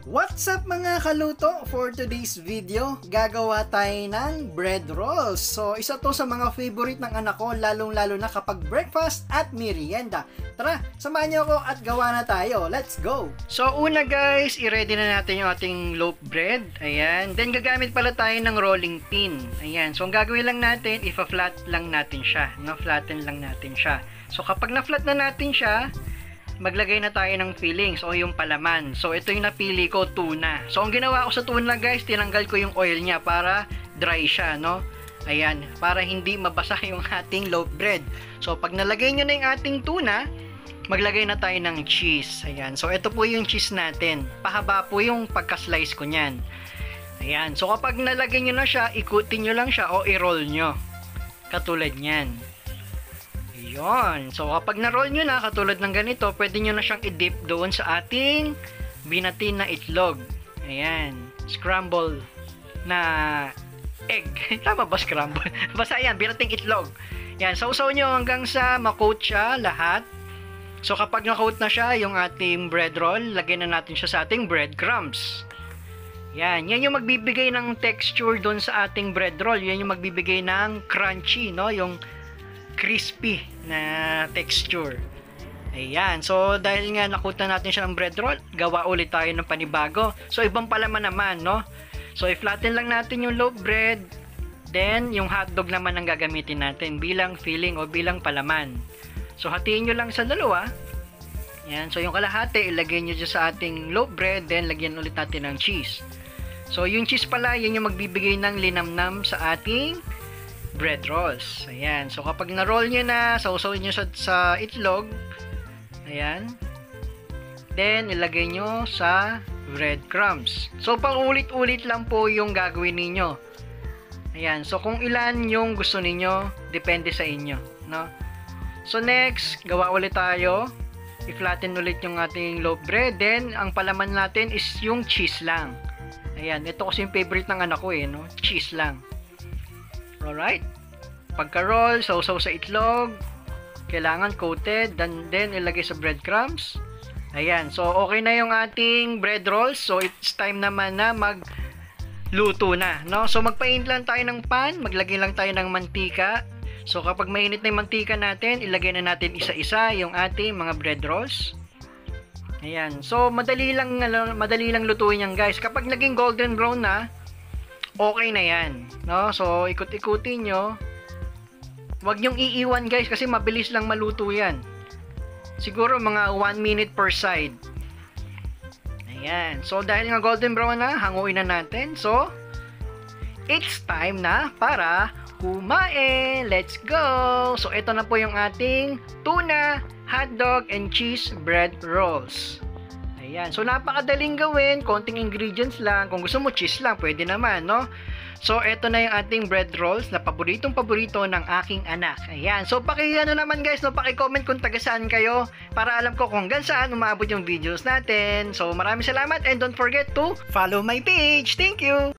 What's up mga kaluto? For today's video, gagawa tayo ng bread rolls. So, isa to sa mga favorite ng anak ko, lalong-lalo na kapag breakfast at merienda. Tara, samahan niyo ako at gawa na tayo. Let's go! So, una guys, i-ready na natin yung ating loaf bread. Ayan. Then, gagamit pala tayo ng rolling pin. Ayan. So, ang gagawin lang natin, ipa-flat lang natin siya. No? Flatten lang natin siya. So, kapag na-flat na natin siya, maglagay na tayo ng fillings o yung palaman. So, ito yung napili ko, tuna. So, ang ginawa ko sa tuna guys, tinanggal ko yung oil niya para dry siya, no? Ayan, para hindi mabasa yung ating loaf bread. So, pag nalagay nyo na yung ating tuna, maglagay na tayo ng cheese. Ayan, so ito po yung cheese natin. Pahaba po yung pagka-slice ko niyan. Ayan, so kapag nalagay nyo na siya, ikutin nyo lang siya o i-roll nyo. Katulad niyan. Yun. So, kapag na-roll nyo na, katulad ng ganito, pwede nyo na siyang i-dip doon sa ating binatin na itlog. Ayan. Scramble na egg. Tama ba scramble? Basta yan, binating itlog. Yan. Sausaw nyo hanggang sa ma-coat siya lahat. So, kapag na-coat na siya, yung ating bread roll, lagyan na natin siya sa ating breadcrumbs. Yan. Yan yung magbibigay ng texture doon sa ating bread roll. Yan yung magbibigay ng crunchy, no? Yung crispy na texture. Ayan. So, dahil nga nakuta natin siya ng bread roll, gawa ulit tayo ng panibago. So, ibang palaman naman, no? So, i-flatten lang natin yung loaf bread. Then, yung hotdog naman ang gagamitin natin bilang filling o bilang palaman. So, hatiin nyo lang sa dalawa. Ayan. So, yung kalahati, ilagay nyo dyan sa ating loaf bread. Then, lagyan ulit natin ng cheese. So, yung cheese pala, yun yung magbibigay ng linamnam sa ating bread rolls. Ayan. So, kapag na-roll nyo na, sausaw nyo sa itlog. Ayan. Then, ilagay nyo sa breadcrumbs. So, paulit-ulit lang po yung gagawin ninyo. Ayan. So, kung ilan yung gusto ninyo, depende sa inyo. No? So, next, gawa ulit tayo. I-flatten ulit yung ating loaf bread. Then, ang palaman natin is yung cheese lang. Ayan. Ito kasi yung favorite ng anak ko no? Cheese lang. Alright. Pagka-roll, sausaw sa itlog. Kailangan coated. Then ilagay sa breadcrumbs. Ayan. So, okay na yung ating bread rolls. So, it's time naman na magluto na. No? So, magpainit lang tayo ng pan. Maglagay lang tayo ng mantika. So, kapag mainit na yung mantika natin, ilagay na natin isa-isa yung ating mga bread rolls. Ayan. So, madali lang lutuin yan guys. Kapag naging golden brown na, okay na yan, no? So, ikot-ikutin nyo. Huwag nyong iiwan guys kasi mabilis lang maluto yan. Siguro mga 1 minute per side. Ayan. So, dahil nga golden brown na, hanguin na natin. So, it's time na para kumain. Let's go! So, ito na po yung ating tuna, hotdog, and cheese bread rolls. Ayan. So, napakadaling gawin. Konting ingredients lang. Kung gusto mo, cheese lang. Pwede naman, no? So, eto na yung ating bread rolls na paboritong-paborito ng aking anak. Ayan. So, ano naman guys, no? Paki-comment kung taga saan kayo para alam ko kung hanggang saan umabot yung videos natin. So, maraming salamat and don't forget to follow my page. Thank you!